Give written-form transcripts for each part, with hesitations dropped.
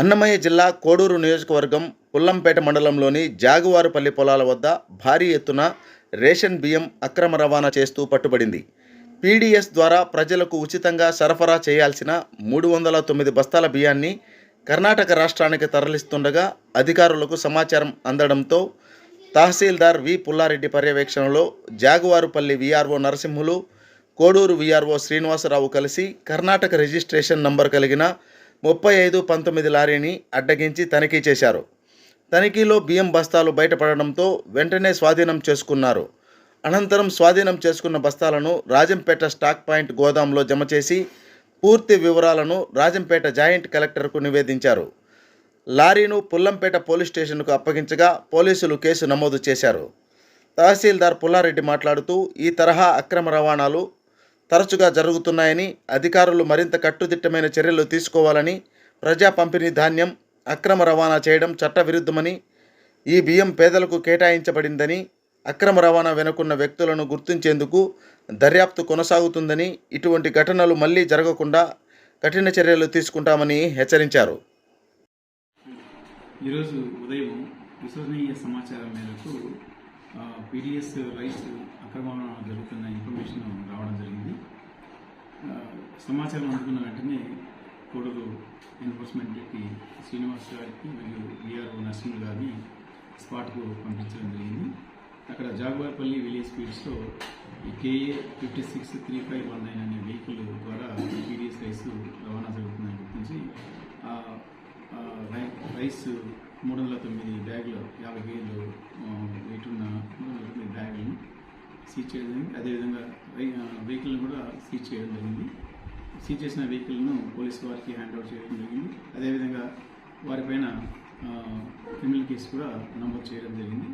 అన్నమయ్య జిల్లా కోడూరు నియోజకవర్గం పుల్లంపేట మండలంలోని జాగువారుపల్లి పొలాల వద్ద భారీ ఎత్తున రేషన్ బియ్యం అక్రమ రవాణా చేస్తూ పట్టుబడింది. పీడీఎస్ ద్వారా ప్రజలకు ఉచితంగా సరఫరా చేయాల్సిన 309 బస్తాల బియ్యాన్ని కర్ణాటక రాష్ట్రానికి తరలిస్తుండగా అధికారులకు సమాచారం అందడంతో తహసీల్దార్ వి పుల్లారెడ్డి పర్యవేక్షణలో జాగువారుపల్లి వీఆర్ఓ నరసింహులు, కోడూరు వీఆర్ఓ శ్రీనివాసరావు కలిసి కర్ణాటక రిజిస్ట్రేషన్ నంబర్ కలిగిన 3519 లారీని అడ్డగించి తనిఖీ చేశారు. తనిఖీలో బియ్యం బస్తాలు బయటపడడంతో వెంటనే స్వాధీనం చేసుకున్నారు. అనంతరం స్వాధీనం చేసుకున్న బస్తాలను రాజంపేట స్టాక్ పాయింట్ గోదాంలో జమ చేసి పూర్తి వివరాలను రాజంపేట జాయింట్ కలెక్టర్కు నివేదించారు. లారీను పుల్లంపేట పోలీస్ స్టేషన్కు అప్పగించగా పోలీసులు కేసు నమోదు చేశారు. తహసీల్దార్ పుల్లారెడ్డి మాట్లాడుతూ ఈ తరహా అక్రమ రవాణాలు తరచుగా జరుగుతున్నాయని, అధికారులు మరింత కట్టుదిట్టమైన చర్యలు తీసుకోవాలని, ప్రజా పంపిణీ ధాన్యం అక్రమ రవాణా చేయడం చట్టవిరుద్ధమని, ఈ బియ్యం పేదలకు కేటాయించబడిందని, అక్రమ రవాణా వెనుకున్న వ్యక్తులను గుర్తించేందుకు దర్యాప్తు కొనసాగుతుందని, ఇటువంటి ఘటనలు మళ్లీ జరగకుండా కఠిన చర్యలు తీసుకుంటామని హెచ్చరించారు. ఈరోజు ఉదయం విశ్వసనీయ సమాచారం మేరకు పీడీఎస్ రైస్ అక్రమ జరుగుతున్న ఇన్ఫర్మేషన్ రావడం జరిగింది. సమాచారం అందుకున్న వెంటనే కోడూరు ఎన్ఫోర్స్మెంట్కి శ్రీనివాస్ గారికి మరియు వీఆర్ఓ నరసింహ గారిని స్పాట్కు పంపించడం జరిగింది. అక్కడ జాగువార్పల్లి విలేజ్ ఫీల్డ్స్లో ఈ KA 563519 అనే వెహికల్ ద్వారా పీడీఎస్ రైస్ రవాణా జరుగుతుందని గుర్తించి రైస్ 309 బ్యాగులు 50 కేజీలు వెయిట్ ఉన్న 309 బ్యాగులను సీజ్ చేయడం జరిగింది. అదేవిధంగా వెహికల్ని కూడా సీజ్ చేయడం జరిగింది. సీజ్ చేసిన వెహికల్ను పోలీసు వారికి హ్యాండ్ ఓవర్ చేయడం జరిగింది. అదేవిధంగా వారిపైన క్రిమినల్ కేసు కూడా నమోదు చేయడం జరిగింది.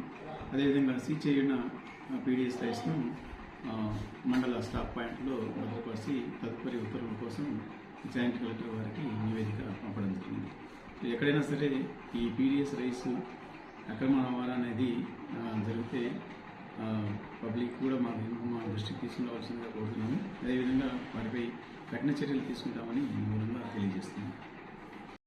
అదేవిధంగా సీజ్ చేయన పీడీఎస్ రైస్ను మండల స్టాక్ పాయింట్లో భద్రపరిచి తదుపరి ఉత్తర్వుల కోసం జాయింట్ కలెక్టర్ వారికి నివేదిక పంపడం జరిగింది. ఎక్కడైనా సరే ఈ పీడీఎస్ రైస్ అక్రమ రవాణా అనేది జరిగితే పబ్లిక్ కూడా మా దృష్టికి తీసుకురావాల్సిందిగా కోరుతున్నాము. అదేవిధంగా వారిపై కఠిన చర్యలు తీసుకుంటామని ఈ మూలంగా తెలియజేస్తున్నాము.